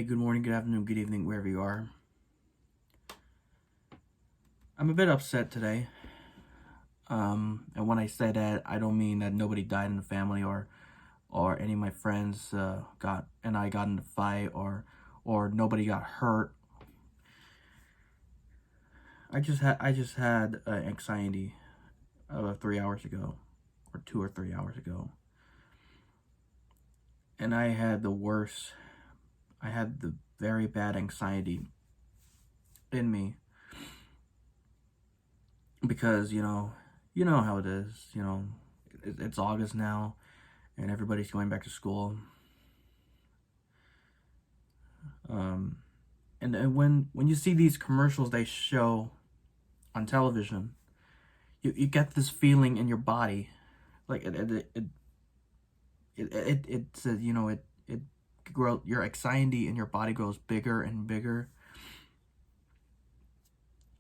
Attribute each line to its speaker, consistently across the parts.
Speaker 1: good morning, good afternoon, good evening, wherever you are. I'm a bit upset today. And when I say that, I don't mean that nobody died in the family or any of my friends got in a fight or nobody got hurt. I just had anxiety 3 hours ago, or 2 or 3 hours ago, and I had the worst. I had the very bad anxiety in me because you know how it is. It's August now, and everybody's going back to school. And when you see these commercials they show on television, you get this feeling in your body, like it says it grow your anxiety in your body grows bigger and bigger,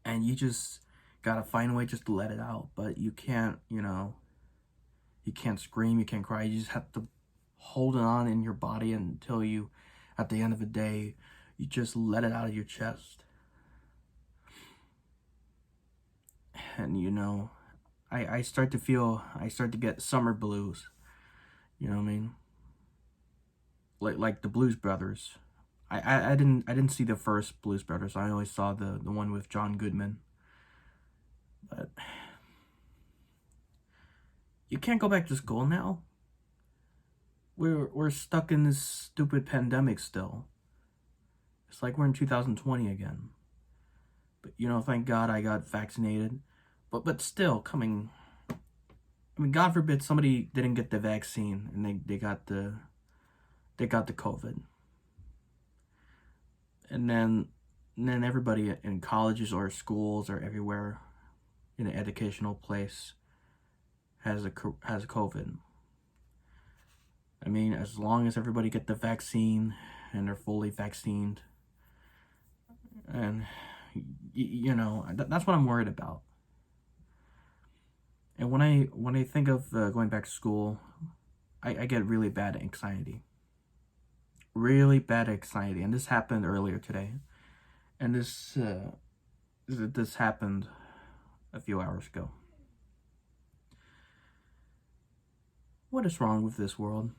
Speaker 1: and you just gotta find a way just to let it out. But you can't, you can't scream, you can't cry. You just have to hold it on in your body until you, at the end of the day, you just let it out of your chest. And I start to get summer blues. You know what I mean? Like the Blues Brothers. I didn't see the first Blues Brothers. I only saw the one with John Goodman. But you can't go back to school now. We're stuck in this stupid pandemic still. It's like we're in 2020 again. But thank God I got vaccinated. But still, God forbid somebody didn't get the vaccine and they got the COVID. And then everybody in colleges or schools or everywhere in an educational place has COVID. I mean, as long as everybody get the vaccine and they're fully vaccinated, and that's what I'm worried about. And when I think of going back to school, I get really bad anxiety. Really bad anxiety. And this happened earlier today. And this happened a few hours ago. What is wrong with this world?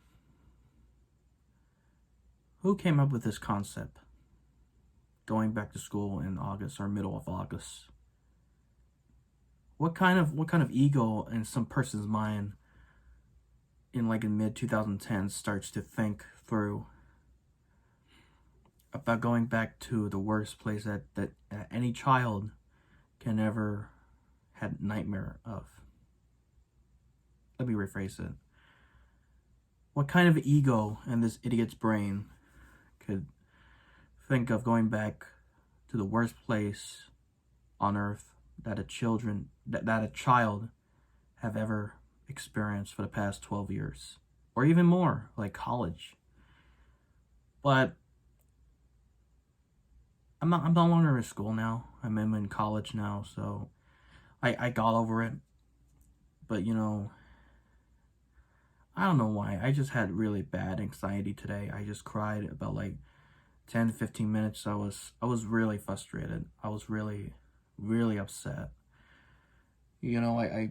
Speaker 1: Who came up with this concept? Going back to school in August or middle of August. What kind of ego in some person's mind in mid 2010s starts to think through about going back to the worst place that any child can ever had nightmare of? Let me rephrase it. What kind of ego in this idiot's brain could think of going back to the worst place on earth that a child have ever experienced for the past 12 years, or even more, like college? But I'm no longer in school now. I'm in college now, so I got over it. But I don't know why. I just had really bad anxiety today. I just cried about 10 to 15 minutes. I was really frustrated. I was really, really upset. I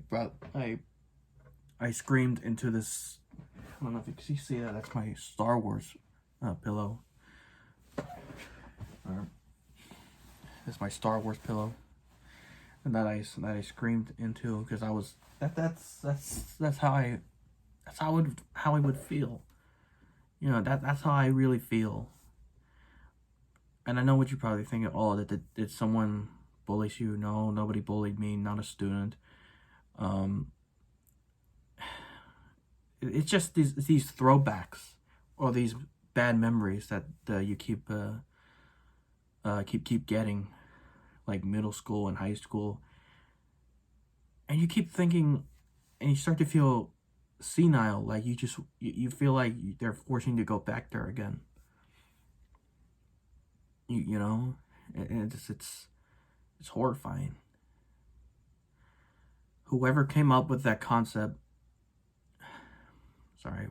Speaker 1: screamed into this. I don't know if you can see that. That's my Star Wars pillow. It's my Star Wars pillow, and that I screamed into because I was that's how I would feel. That's how I really feel. And I know what you're probably thinking. Oh, did someone bully you? No, nobody bullied me. Not a student. It's just these throwbacks or these bad memories that you keep getting, like middle school and high school, and you keep thinking, and you start to feel senile. Like you feel like they're forcing you to go back there again. And it's horrifying. Whoever came up with that concept, sorry,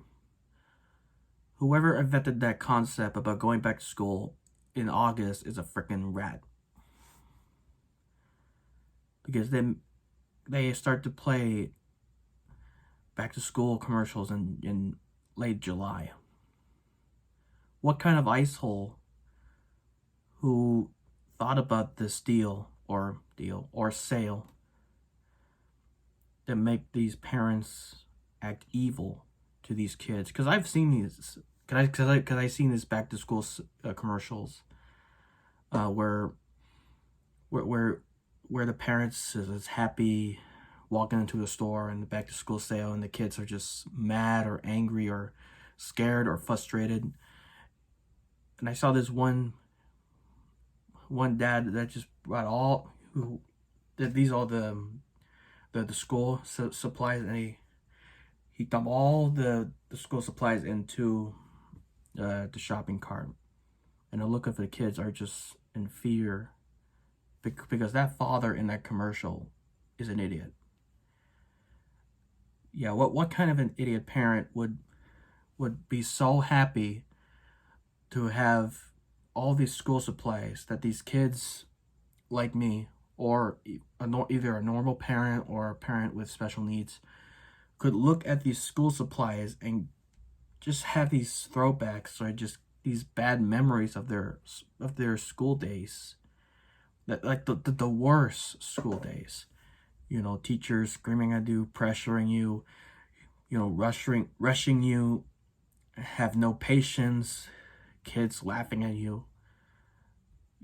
Speaker 1: Whoever invented that concept about going back to school in August is a freaking rat. Because then they start to play back to school commercials in late July. What kind of ice hole who thought about this deal or sale that make these parents act evil to these kids? Because I've seen these. Cause I seen this back to school commercials, where where where where the parents is happy walking into the store and the back to school sale, and the kids are just mad or angry or scared or frustrated. And I saw this one dad that just brought all who that these all the school supplies, and he dumped all the school supplies into the shopping cart, and the look of the kids are just in fear because that father in that commercial is an idiot. Yeah, what kind of an idiot parent would be so happy to have all these school supplies that these kids like me, or either a normal parent or a parent with special needs, could look at these school supplies and just have these throwbacks or just these bad memories of their school days, that like the worst school days. Teachers screaming at you, pressuring you, rushing you, have no patience, kids laughing at you,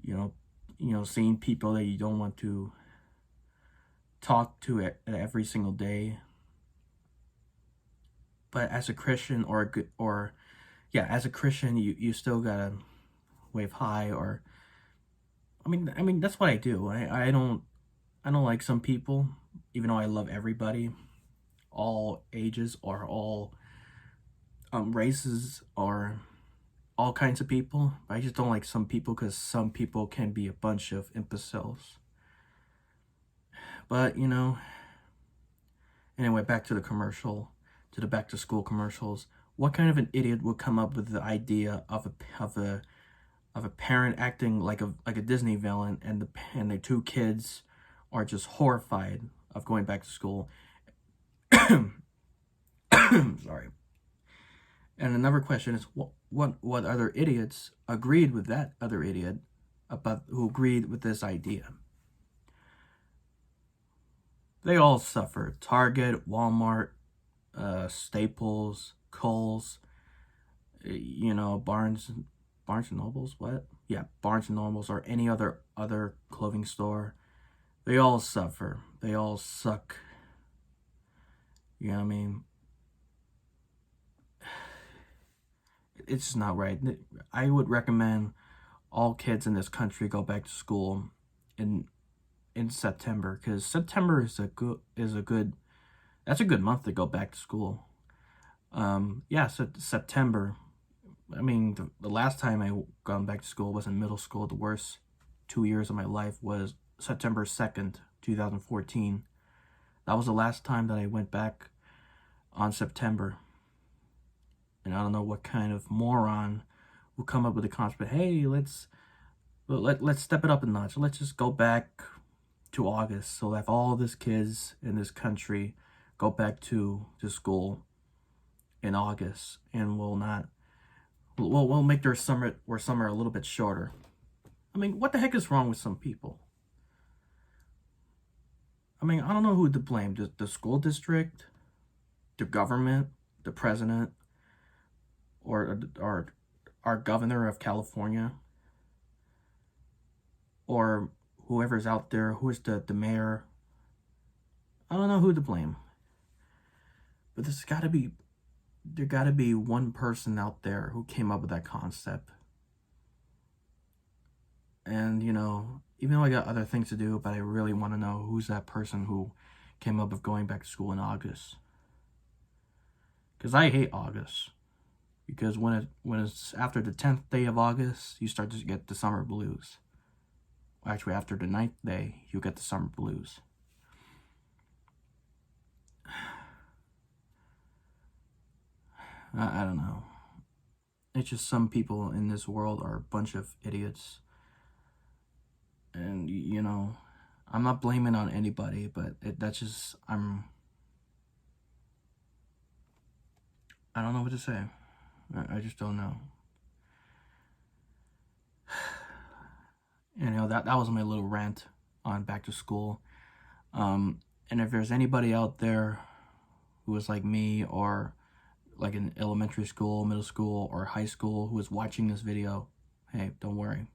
Speaker 1: you know, seeing people that you don't want to talk to at every single day. But as a Christian as a Christian, you still gotta wave hi, or I mean that's what I do. I don't like some people, even though I love everybody, all ages or all races or all kinds of people. I just don't like some people because some people can be a bunch of imbeciles. But anyway, back to the back to school commercials. What kind of an idiot would come up with the idea of a parent acting like a Disney villain, and the two kids are just horrified of going back to school? Sorry. And another question is, what other idiots agreed with that other idiot who agreed with this idea? They all suffer. Target, Walmart, Staples, Kohl's, Barnes and Nobles. What? Yeah, Barnes and Nobles, or any other clothing store. They all suffer. They all suck. You know what I mean? It's just not right. I would recommend all kids in this country go back to school in September, because September is a good that's a good month to go back to school. Yeah, so September. I mean, the last time I gone back to school was in middle school. The worst 2 years of my life was September 2nd, 2014. That was the last time that I went back on September. And I don't know what kind of moron will come up with the concept, hey, let's step it up a notch. Let's just go back to August. So that all these kids in this country go back to school in August, and we'll make their summer a little bit shorter. I mean, what the heck is wrong with some people? I mean, I don't know who to blame. The school district, the government, the president, or our governor of California, or whoever's out there, who is the mayor. I don't know who to blame. But there gotta be one person out there who came up with that concept. And even though I got other things to do, but I really want to know who's that person who came up with going back to school in August. Because I hate August. Because when it's after the 10th day of August, you start to get the summer blues. Actually, after the 9th day, you get the summer blues. I don't know. It's just some people in this world are a bunch of idiots. And, I'm not blaming on anybody, but that's just, I don't know what to say. I just don't know. That was my little rant on back to school. And if there's anybody out there who is like me, or like in elementary school, middle school, or high school, who is watching this video, hey, don't worry.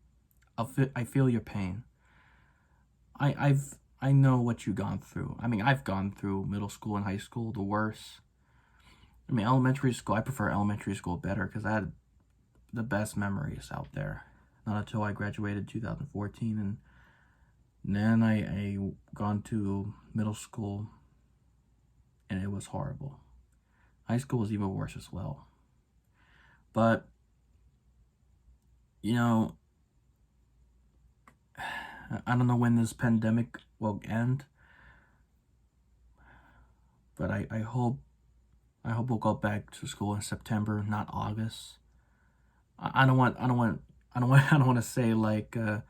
Speaker 1: I feel your pain. I know what you've gone through. I mean, I've gone through middle school and high school, the worst. I mean, elementary school, I prefer elementary school better because I had the best memories out there. Not until I graduated in 2014, and then I gone to middle school, and it was horrible. High school was even worse as well. But, I don't know when this pandemic will end, but I hope we'll go back to school in September, not August. I don't want to say like that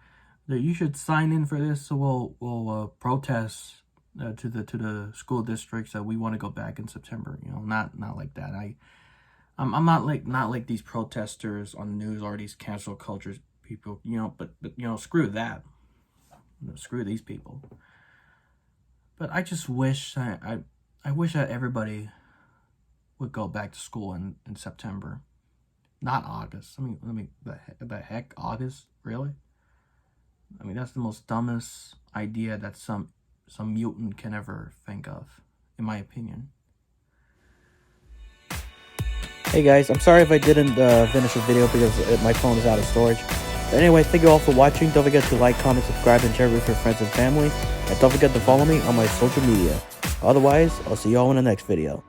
Speaker 1: you should sign in for this, so we'll protest to the school districts that we want to go back in September. Not like that. I'm not like these protesters on the news or these cancel culture people. But screw that. Screw these people. But I just wish I wish that everybody would go back to school in September, not August. I mean, the heck, August, really? I mean, that's the most dumbest idea that some mutant can ever think of, in my opinion.
Speaker 2: Hey guys, I'm sorry if I didn't finish the video because my phone is out of storage. But anyway, thank you all for watching. Don't forget to like, comment, subscribe, and share with your friends and family. And don't forget to follow me on my social media. Otherwise, I'll see you all in the next video.